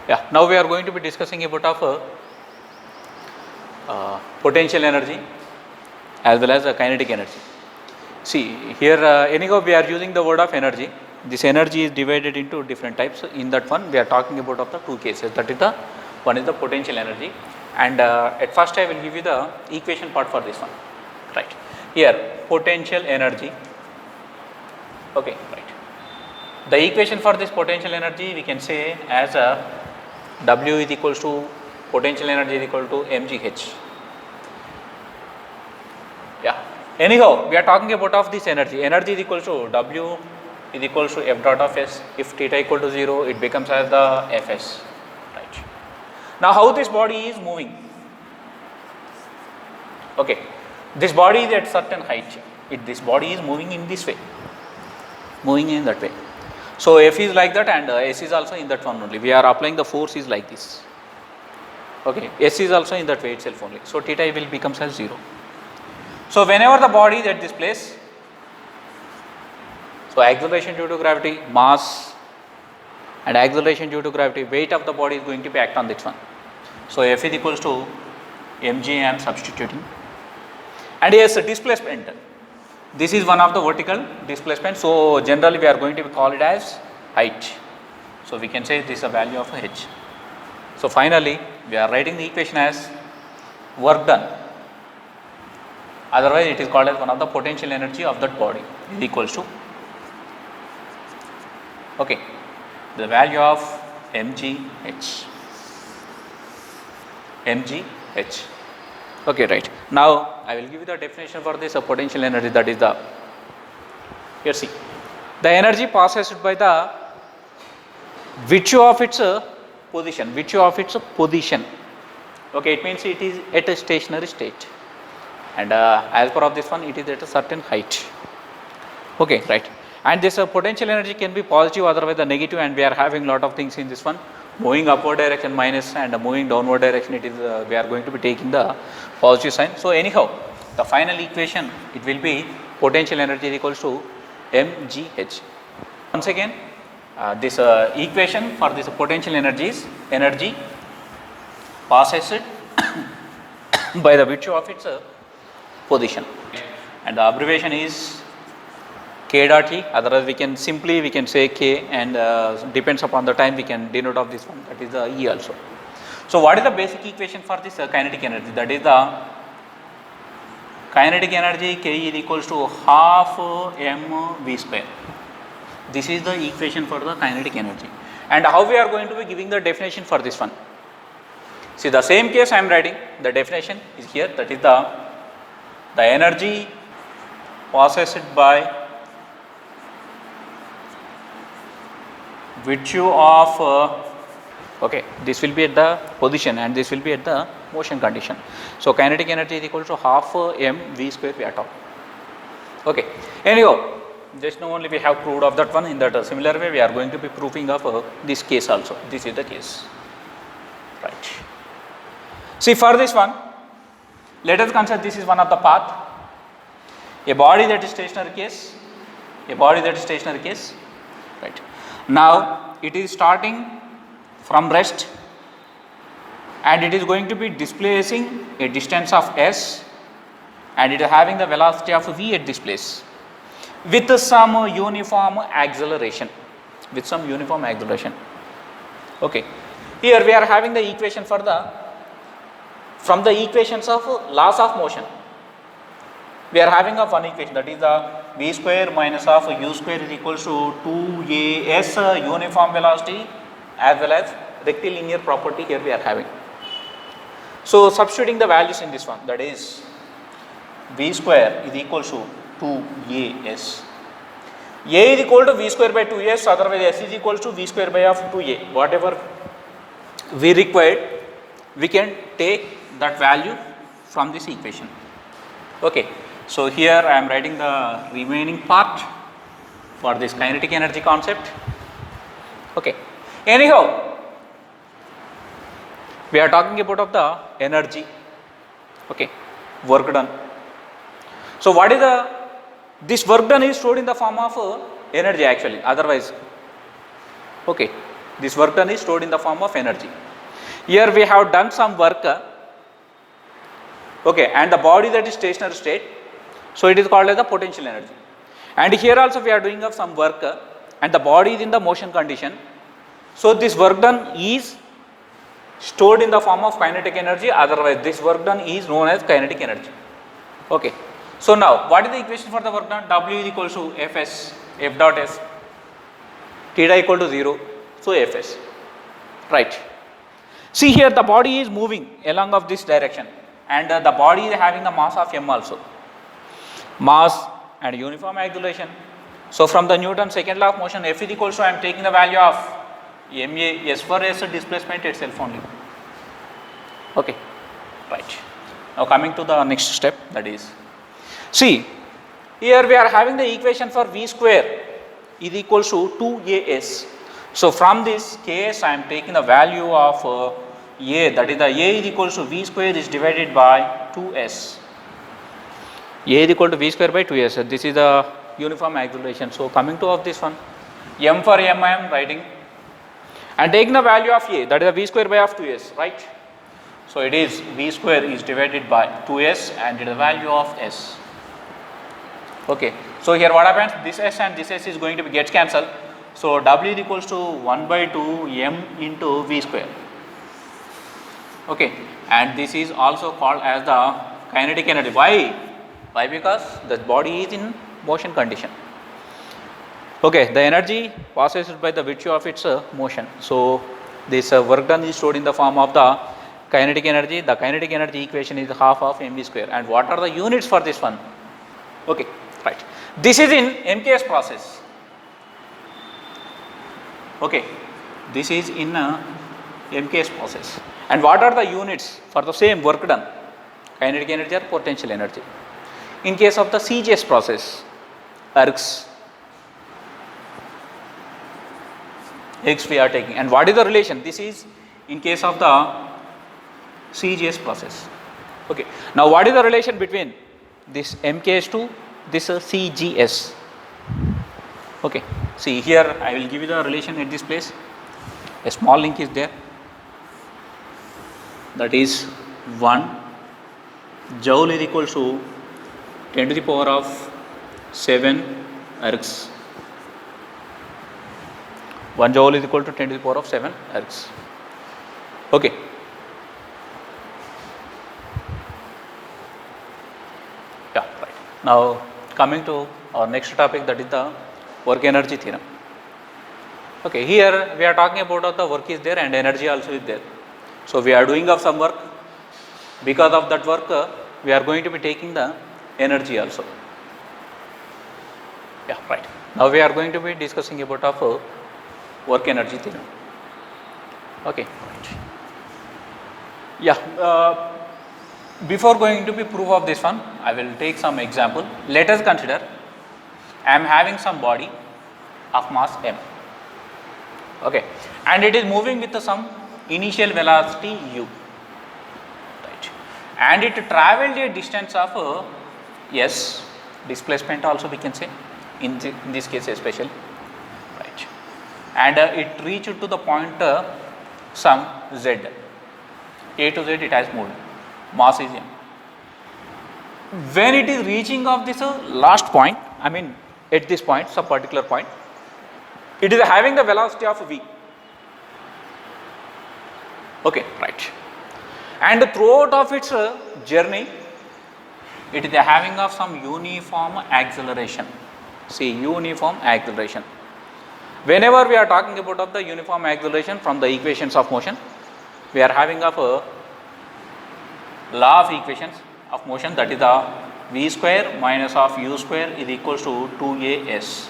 Yeah, now we are going to be discussing about of potential energy as well as kinetic energy. See here anyhow we are using the word of energy. This energy is divided into different types. In that one we are talking about of the two cases, that is the one is the potential energy, and at first I will give you the equation part for this one, right. Here potential energy, okay, right. The equation for this potential energy we can say as a W is equals to potential energy is equal to mgh. Yeah. Anyhow, we are talking about of this energy. Energy is equal to W is equals to F dot of S. If theta equal to 0, it becomes as the Fs. Right. Now, how this body is moving? Okay. This body is at certain height. This body is moving in this way, moving in that way. So F is like that, and S is also in that one only. We are applying the force is like this. Okay. S is also in that way itself only. So theta will becomes as 0. So whenever the body is at this place, so acceleration due to gravity, mass, and acceleration due to gravity, weight of the body is going to be act on this one. So F is equals to mg, I am substituting, and yes, displacement. This is one of the vertical displacement. So generally we are going to call it as height. So we can say this is a value of h. So finally we are writing the equation as work done. Otherwise it is called as one of the potential energy of that body is equals to, okay, the value of mgh. Okay, right. Now I will give you the definition for this potential energy, that is the, here see, the energy passes by the virtue of its position, okay, it means it is at a stationary state, and as per of this one it is at a certain height, okay, right. And this potential energy can be positive, otherwise the negative, and we are having lot of things in this one. Moving upward direction minus, and moving downward direction it is we are going to be taking the positive sign. So anyhow the final equation it will be potential energy is equals to mgh. Once again this equation for this potential energy is energy passes by the virtue of its position, and the abbreviation is k dot e, otherwise we can say k, and depends upon the time we can denote of this one, that is the E also. So what is the basic equation for this kinetic energy? That is the kinetic energy k is equals to half mv square. This is the equation for the kinetic energy. And how we are going to be giving the definition for this one? See, the same case I am writing, the definition is here, that is the energy possessed by virtue of okay, this will be at the position and this will be at the motion condition. So kinetic energy is equal to half mv square we are talking. Okay. Anyhow, just now only we have proved of that one. In that similar way we are going to be proving of this case also. This is the case, right. See, for this one, let us consider this is one of the path, a body that is stationary case, right. Now it is starting from rest and it is going to be displacing a distance of s, and it is having the velocity of v at this place with some uniform acceleration, okay. Here we are having the equation for from the equations of laws of motion. We are having a one equation, that is the v square minus of u square is equals to 2as uniform velocity as well as rectilinear property here we are having. So substituting the values in this one, that is v square is equals to 2as. A is equal to v square by 2s, otherwise s is equals to v square by of 2a. Whatever we required, we can take that value from this equation, okay. So here I am writing the remaining part for this kinetic energy concept, okay. Anyhow, we are talking about of the energy, okay, work done. So what is this work done is stored in the form of energy actually, otherwise, okay. This work done is stored in the form of energy. Here we have done some work, okay, and the body that is stationary state, so it is called as the potential energy. And here also we are doing of some work and the body is in the motion condition. So this work done is stored in the form of kinetic energy, otherwise this work done is known as kinetic energy. Okay. So now what is the equation for the work done? W is equal to Fs, F dot S, theta equal to 0, so Fs, right. See here the body is moving along of this direction and the body is having a mass of m also, mass and uniform acceleration. So from the Newton's second law of motion, F is equal to, I am taking the value of ma, s for s displacement itself only. Okay, right. Now coming to the next step, that is, see here we are having the equation for v square is equal to 2as. So from this case I am taking the value of a, that is the a is equal to v square is divided by 2s. A is equal to v square by 2s. This is the uniform acceleration. So coming to of this one, m for m I am writing and taking the value of a, that is the v square by of 2s, right. So it is v square is divided by 2s and it is the value of s. Okay. So here what happens, this s and this s is going to be gets cancelled. So w is equals to 1 by 2 m into v square. Okay. And this is also called as the kinetic energy. Why? Why? Because the body is in motion condition. Okay, the energy passes by the virtue of its motion. So this work done is stored in the form of the kinetic energy. The kinetic energy equation is half of mv square. And what are the units for this one? Okay, right. This is in MKS process. Okay, this is in MKS process. And what are the units for the same work done? Kinetic energy or potential energy. In case of the CGS process, ergs we are taking. And what is the relation? This is in case of the CGS process. Okay. Now what is the relation between this MKS to this CGS? Okay. See here I will give you the relation at this place. A small link is there. That is 1 joule is equal to 10 to the power of 7 ergs. 1 joule is equal to 10 to the power of 7 ergs. Okay. Yeah, right. Now coming to our next topic, that is the work energy theorem. Okay, here we are talking about the work is there and energy also is there. So we are doing of some work. Because of that work, we are going to be taking the energy also. Yeah, right. Now we are going to be discussing about of work energy theorem. Okay, right. Yeah, before going to be proof of this one, I will take some example. Let us consider I am having some body of mass m. Okay, and it is moving with some initial velocity u. Right, and it traveled a distance of s, displacement also we can say in this case especially. Right, and it reached to the point some z, a to z it has moved, mass is m. When it is reaching of this last point, I mean at this point, some particular point, it is having the velocity of v. Okay, right. And throughout of its journey, it is having of some uniform acceleration. See, uniform acceleration. Whenever we are talking about of the uniform acceleration from the equations of motion, we are having of a law of equations of motion, that is the v square minus of u square is equals to 2as.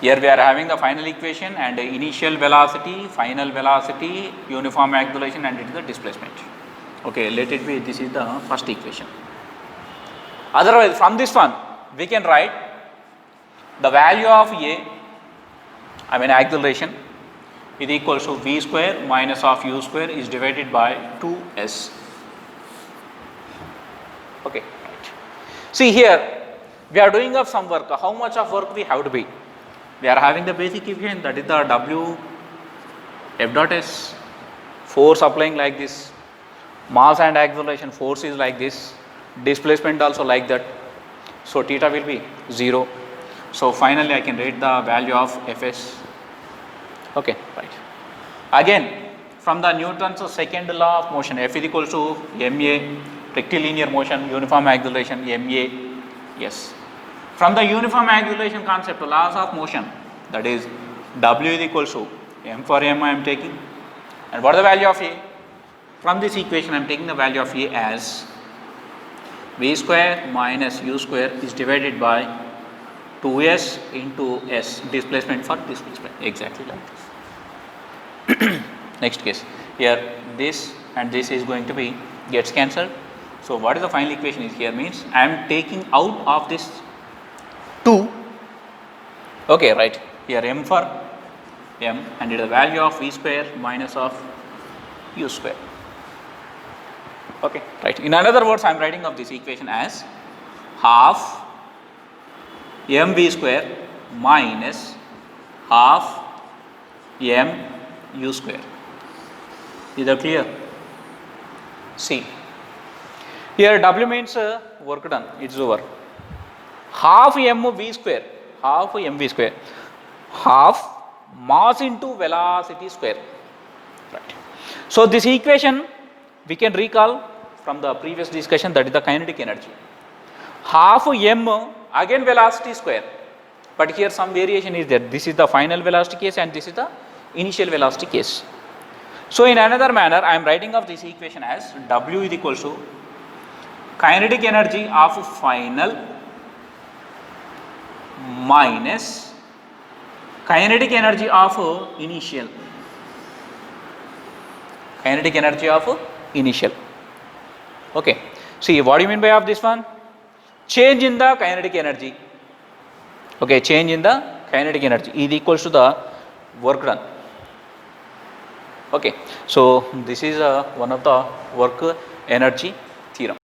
Here we are having the final equation and initial velocity, final velocity, uniform acceleration, and it is the displacement. Okay, let it be, this is the first equation. Otherwise from this one we can write the value of a, I mean acceleration, is equals to v square minus of u square is divided by 2s. Okay, right. See here we are doing of some work. How much of work we have to be? We are having the basic equation, that is the w F dot S, force applying like this, mass and acceleration, force is like this, displacement also like that. So theta will be 0. So finally I can write the value of Fs. Okay, right. Again, from the Newton's second law of motion, F is equals to ma, rectilinear motion, uniform acceleration, ma. Yes. From the uniform acceleration concept, laws of motion, that is W is equals to m for m I am taking, and what is the value of A? From this equation I am taking the value of A as v square minus u square is divided by 2s into s, displacement for displacement, exactly like this. Next case, here this and this is going to be gets cancelled. So what is the final equation is here means I am taking out of this 2, okay, right, here m for m, and it is the value of v square minus of u square. Okay, right. In other words, I am writing of this equation as half mv square minus half m u square. Is that clear? See, here W means work done, it's over. Half mv square, half mv square, half mass into velocity square. Right. So this equation we can recall from the previous discussion, that is the kinetic energy. Half m again velocity square, but here some variation is there. This is the final velocity case and this is the initial velocity case. So in another manner, I am writing of this equation as W is equals to kinetic energy of final minus kinetic energy of initial. Kinetic energy of initial. Okay. See, what do you mean by of this one? Change in the kinetic energy. Okay, change in the kinetic energy is equals to the work done. Okay, so this is one of the work energy theorem.